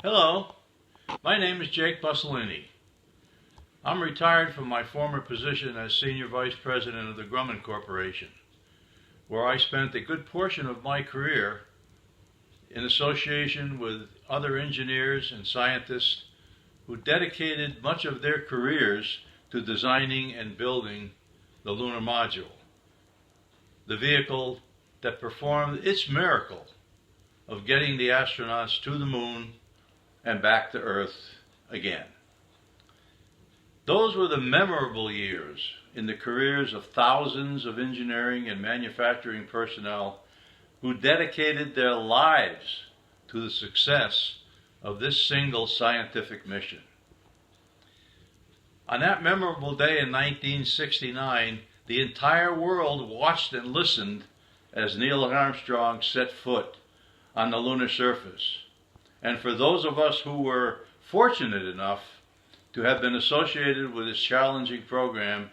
Hello, my name is Jake Bussolini. I'm retired from my former position as Senior Vice President of the Grumman Corporation, where I spent a good portion of my career in association with other engineers and scientists who dedicated much of their careers to designing and building the lunar module, the vehicle that performed its miracle of getting the astronauts to the moon and back to Earth again. Those were the memorable years in the careers of thousands of engineering and manufacturing personnel who dedicated their lives to the success of this single scientific mission. On that memorable day in 1969, the entire world watched and listened as Neil Armstrong set foot on the lunar surface. And for those of us who were fortunate enough to have been associated with this challenging program,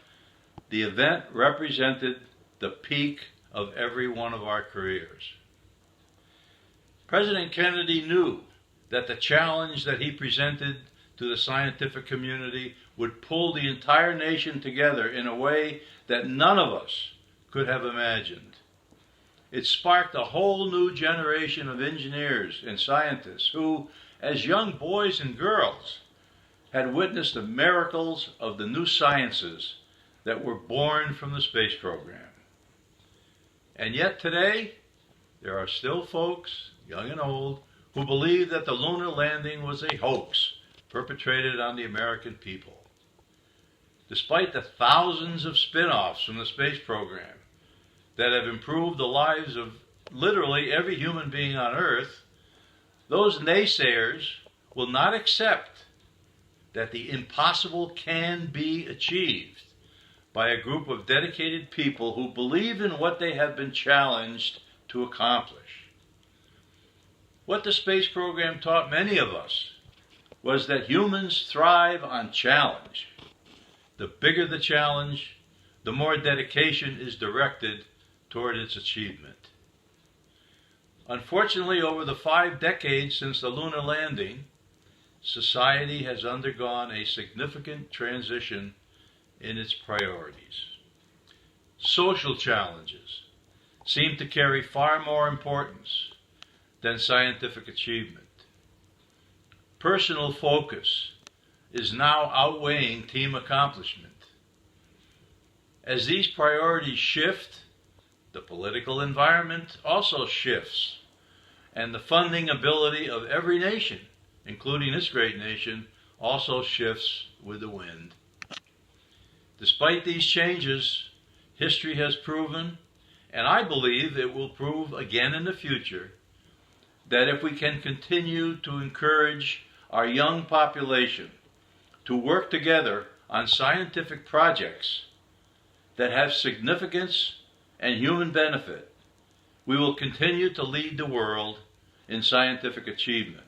the event represented the peak of every one of our careers. President Kennedy knew that the challenge that he presented to the scientific community would pull the entire nation together in a way that none of us could have imagined. It sparked a whole new generation of engineers and scientists who, as young boys and girls, had witnessed the miracles of the new sciences that were born from the space program. And yet today, there are still folks, young and old, who believe that the lunar landing was a hoax perpetrated on the American people. Despite the thousands of spin-offs from the space program that have improved the lives of literally every human being on Earth, those naysayers will not accept that the impossible can be achieved by a group of dedicated people who believe in what they have been challenged to accomplish. What the space program taught many of us was that humans thrive on challenge. The bigger the challenge, the more dedication is directed toward its achievement. Unfortunately, over the 5 decades since the lunar landing, society has undergone a significant transition in its priorities. Social challenges seem to carry far more importance than scientific achievement. Personal focus is now outweighing team accomplishment. As these priorities shift, the political environment also shifts, and the funding ability of every nation, including this great nation, also shifts with the wind. Despite these changes, history has proven, and I believe it will prove again in the future, that if we can continue to encourage our young population to work together on scientific projects that have significance and human benefit, we will continue to lead the world in scientific achievement.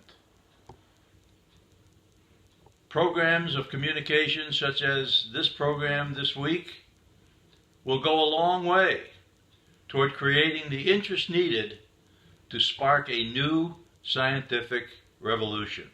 Programs of communication such as this program this week will go a long way toward creating the interest needed to spark a new scientific revolution.